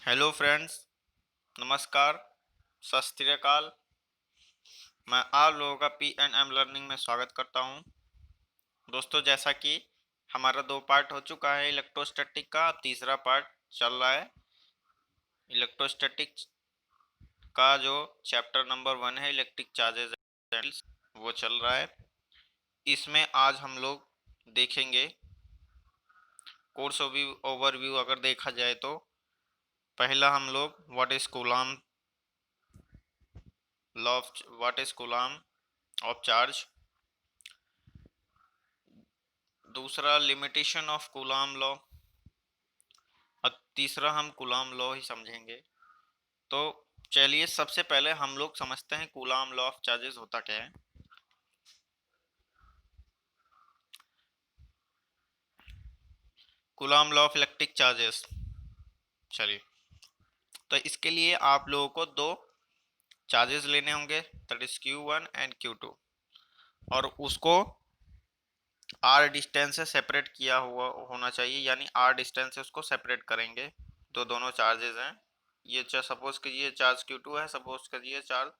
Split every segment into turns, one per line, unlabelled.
Hello friends, नमस्कार, सत श्री अकाल। मैं आप लोगों का P&M लर्निंग में स्वागत करता हूं। दोस्तों, जैसा कि हमारा 2 पार्ट हो चुका है इलेक्ट्रोस्टैटिक का, अब तीसरा पार्ट चल रहा है। इलेक्ट्रोस्टैटिक का जो चैप्टर नंबर 1 है इलेक्ट्रिक चार्जेस वो चल रहा है। इसमें आज हम लोग देखेंगे कोर्स ओवरव्यू। अगर देखा जाए तो पहला हम लोग what is Coulomb of charge, दूसरा लिमिटेशन ऑफ कूलॉम लॉ, और तीसरा हम कूलॉम लॉ ही समझेंगे। तो चलिए सबसे पहले हम लोग समझते हैं कूलॉम लॉ ऑफ चार्जेस होता क्या है। Coulomb law of electric charges, चलिए, तो इसके लिए आप लोगों को दो चार्जेस लेने होंगे, that is Q1 and Q2, और उसको R डिस्टेंस से सेपरेट किया हुआ होना चाहिए, यानी R डिस्टेंस से उसको सेपरेट करेंगे। तो दोनों चार्जेस हैं, ये सपोज कीजिए चार्ज Q2 है, सपोज कीजिए चार्ज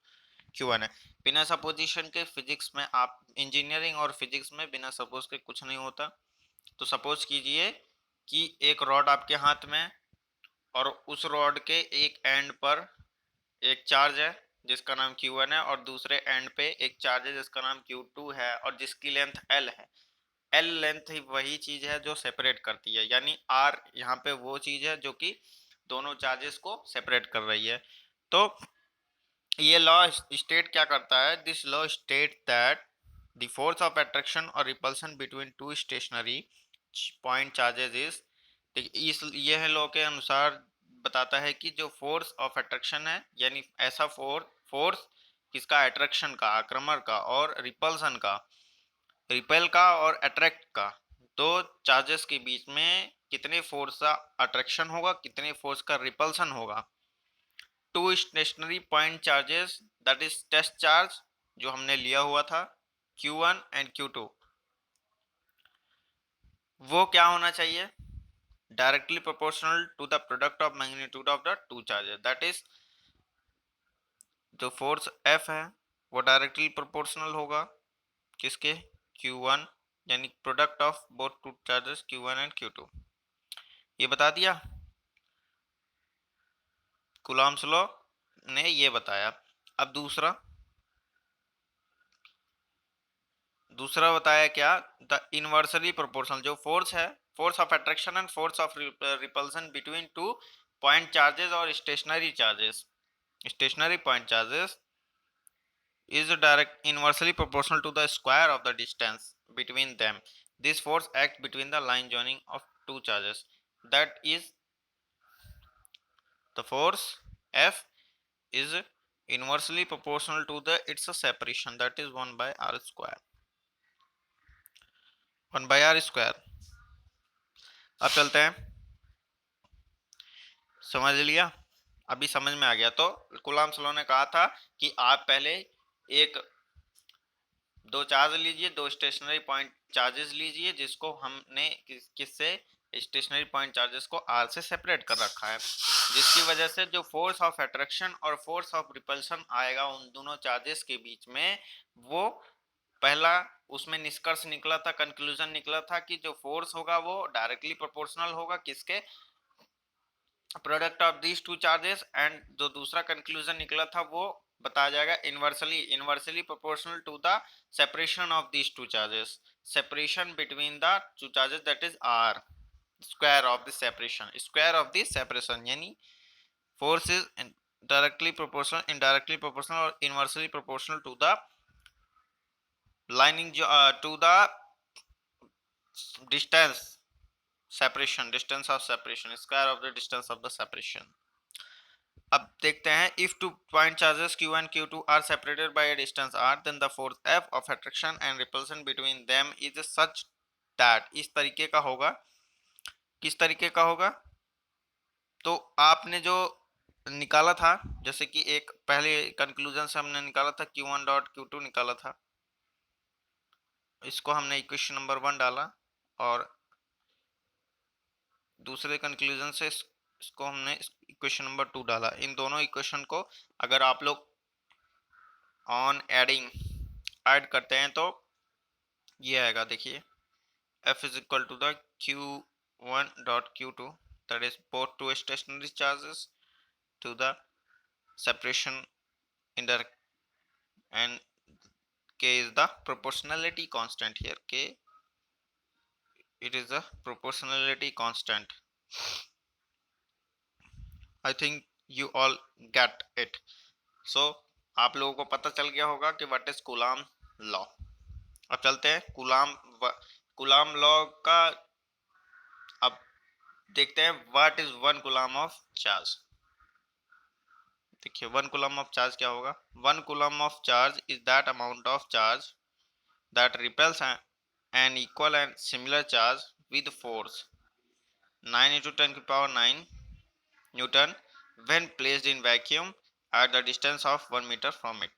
Q1 है। बिना सपोजिशन के फिजिक्स में, आप इंजीनियरिंग और फिजिक्स में बिना सपोज के कुछ नहीं होता। तो सपोज कीजिए कि एक रॉड आपके हाथ में, और उस रॉड के एक एंड पर एक चार्ज है जिसका नाम Q1 है, और दूसरे एंड पे एक चार्ज है जिसका नाम Q2 है, और जिसकी लेंथ L है। L लेंथ ही वही चीज है जो सेपरेट करती है, यानी R यहाँ पे वो चीज है जो कि दोनों चार्जेस को सेपरेट कर रही है। तो ये लॉ स्टेट क्या करता है, this law state that the force of attraction और repulsion between two stationary point charges is, इस यह लॉ के अनुसार बताता है कि जो फोर्स ऑफ अट्रैक्शन है, यानी ऐसा फोर्स किसका, अट्रैक्शन का, आक्रमण का, और रिपल्सन का, रिपेल का और अट्रैक्ट का, दो चार्जेस के बीच में कितने फोर्स का अट्रैक्शन होगा, कितने फोर्स का रिपल्सन होगा। Two stationary point charges, that is test charge जो हमने लिया हुआ था Q1 एंड Q2, वो क्या होना चाहिए, directly proportional to the product of magnitude of the two charges. That is जो फोर्स F है वो डायरेक्टली प्रोपोर्शनल होगा किसके, Q1, यानी product of both two charges Q1 and Q2। ये बता दिया, कूलॉम्स लॉ ने ये बताया। अब दूसरा बताया क्या, द इनवर्सली प्रोपोर्शनल जो फोर्स है, force of attraction and force of repulsion between two point charges और stationary charges, stationary point charges is direct inversely proportional to the square of the distance between them. This force acts between the line joining of two charges, that is the force F is inversely proportional to the its separation, that is 1 by r square, 1 by r square। अब चलते हैं, समझ लिया, अभी समझ में आ गया। तो कूलॉम्स लॉ ने कहा था कि आप पहले एक दो चार्ज लीजिए, दो स्टेशनरी पॉइंट चार्जेस लीजिए, जिसको हमने किससे, स्टेशनरी पॉइंट चार्जेस को R से सेपरेट कर रखा है, जिसकी वजह से जो फोर्स ऑफ अट्रैक्शन और फोर्स ऑफ रिपल्सन आएगा उन दोनों चार्जेस के बीच में, वो पहला उसमें निष्कर्ष निकला था, कंक्लूजन निकला था कि जो फोर्स होगा वो डायरेक्टली प्रोपोर्शनल होगा किसके, product of these two charges, and जो दूसरा कंक्लूजन निकला था वो बताया जाएगा inversely proportional to the separation of these two charges, separation between the two charges, that is R square of the separation, square of the separation, यानी force is directly proportional, indirectly proportional और inversely proportional to the lining to the distance separation, distance of separation, square of the distance of the separation. अब देखते हैं, if two point charges Q1 Q2 are separated by a distance r, then the force F of attraction and repulsion between them is such that, इस तरीके का होगा, किस तरीके का होगा, तो आपने जो निकाला था, जैसे कि एक पहले कंक्लूजन से हमने निकाला था Q1 डॉट Q2 निकाला था, इसको हमने इक्वेशन नंबर 1 डाला, और दूसरे कंक्लूजन से इसको हमने इक्वेशन नंबर 2 डाला। इन दोनों इक्वेशन को अगर आप लोग ऑन एडिंग ऐड करते हैं तो ये आएगा, देखिए F is equal to the Q1 dot Q2, that is both two stationary charges to the separation indirect, and K is the proportionality constant here. K, it is a proportionality constant. I think you all get it. So आप लोगों को पता चल गया होगा कि what is coulomb law. अब चलते हैं कूलाम लॉ का। अब देखते हैं what is 1 coulomb of charge. देखिए 1 कूलाम ऑफ चार्ज क्या होगा। 1 coulomb of charge is that amount of charge that repels an equal and similar charge with force 9 into 10 की power 9 newton when placed in vacuum at the distance of 1 meter from it।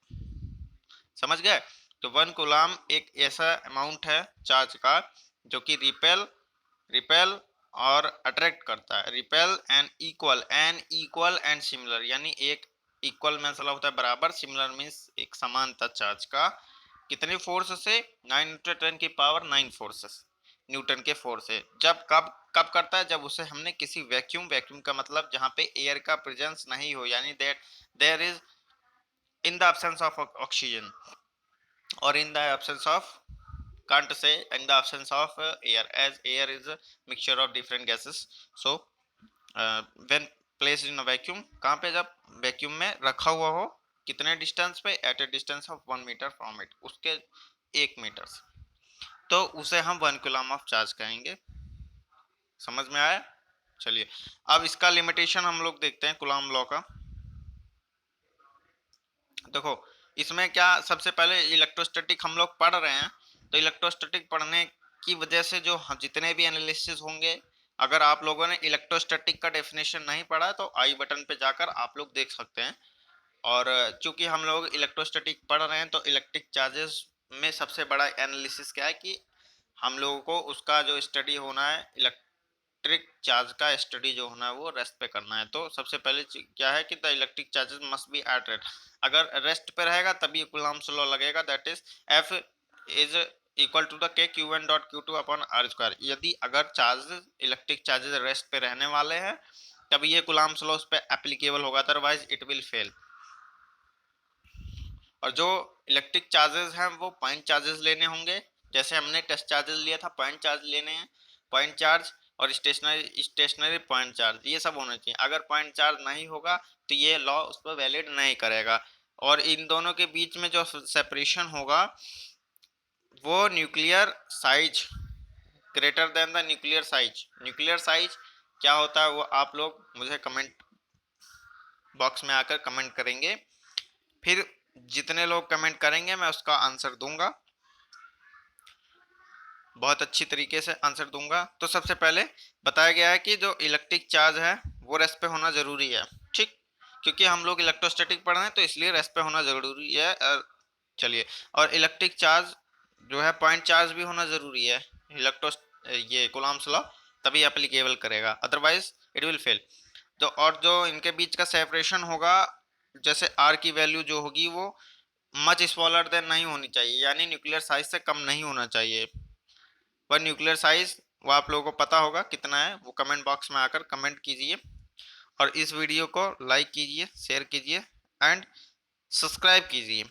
समझ गए। तो 1 coulomb एक ऐसा amount है charge का जो कि रिपेल और अट्रैक्ट करता है। Repel an equal and similar, यानी एक इक्वल में मतलब होता है बराबर, सिमिलर मीन्स एक समानता चार्ज का। कितने फोर्स से? 9 into 10 की पावर 9 फोर्सेस न्यूटन के फोर्स से। जब कब करता है? जब उसे हमने किसी वैक्यूम का मतलब जहां पे एयर का प्रेजेंस नहीं हो, यानी that there is in the absence of oxygen और in the absence of, can't say in the absence of air, as air is a mixture of different gases। So when placed in a vacuum, कहाँ पे? जब vacuum में रखा हुआ हो। कितने distance पे? At a distance of 1 metre from it, उसके 1 मीटर से। तो उसे हम 1 कूलम ऑफ चार्ज कहेंगे। समझ में आया? चलिए अब इसका लिमिटेशन हम लोग देखते हैं कूलम लॉ का। देखो इसमें क्या, सबसे पहले इलेक्ट्रोस्टैटिक हम लोग पढ़ रहे हैं, तो इलेक्ट्रोस्टैटिक पढ़ने की वजह से जो जितने भी एनालिसिस होंगे, अगर आप लोगों ने इलेक्ट्रोस्टैटिक का डेफिनेशन नहीं पढ़ा तो आई बटन पे जाकर आप लोग देख सकते हैं। और चूंकि हम लोग इलेक्ट्रोस्टैटिक पढ़ रहे हैं तो इलेक्ट्रिक चार्जेस में सबसे बड़ा एनालिसिस क्या है कि हम लोगों को उसका जो स्टडी होना है, इलेक्ट्रिक चार्ज का स्टडी जो होना है वो रेस्ट पे करना है। तो सबसे पहले क्या है कि the electric charges must be at rest. अगर रेस्ट पे रहेगा तभी कूलम्ब्स लॉ लगेगा, that is F is equal to the K Q1 dot Q2 upon R square. यदि अगर चार्जेस, इलेक्ट्रिक चार्जेस रेस्ट पे रहने वाले हैं तभी ये कूलम्ब्स लॉ उस पे एप्लीकेबल होगा, अदरवाइज इट विल फेल। और जो इलेक्ट्रिक चार्जेस हैं वो पॉइंट चार्जेस लेने होंगे, जैसे हमने टेस्ट चार्जेस लिया था, पॉइंट चार्ज लेने हैं। पॉइंट चार्ज और स्टेशनरी पॉइंट चार्ज ये सब होना चाहिए। अगर पॉइंट चार्ज नहीं होगा तो ये लॉ उस पर वैलिड नहीं करेगा। और इन दोनों के बीच में जो सेपरेशन होगा वो nuclear size greater than the nuclear size. Nuclear size क्या होता है वो आप लोग मुझे कमेंट बॉक्स में आकर कमेंट करेंगे। फिर जितने लोग कमेंट करेंगे मैं उसका आंसर दूंगा, बहुत अच्छी तरीके से आंसर दूंगा। तो सबसे पहले बताया गया है कि जो इलेक्ट्रिक चार्ज है वो रेस्ट पे होना जरूरी है, ठीक, क्योंकि हम लोग इलेक्ट्रोस्टैटिक पढ़ रहे हैं तो इसलिए रेस्ट पे होना जरूरी है। चलिए, और इलेक्ट्रिक चार्ज जो है पॉइंट चार्ज भी होना जरूरी है। इलेक्ट्रो ये कूलम्ब्स लॉ तभी एप्लीकेबल करेगा, अदरवाइज इट विल फेल। तो और जो इनके बीच का सेपरेशन होगा, जैसे आर की वैल्यू जो होगी वो मच स्मॉलर देन नहीं होनी चाहिए, यानी न्यूक्लियर साइज से कम नहीं होना चाहिए। पर न्यूक्लियर साइज वो आप लोगों को पता होगा कितना है, वो कमेंट बॉक्स में आकर कमेंट कीजिए। और इस वीडियो को लाइक कीजिए, शेयर कीजिए एंड सब्सक्राइब कीजिए।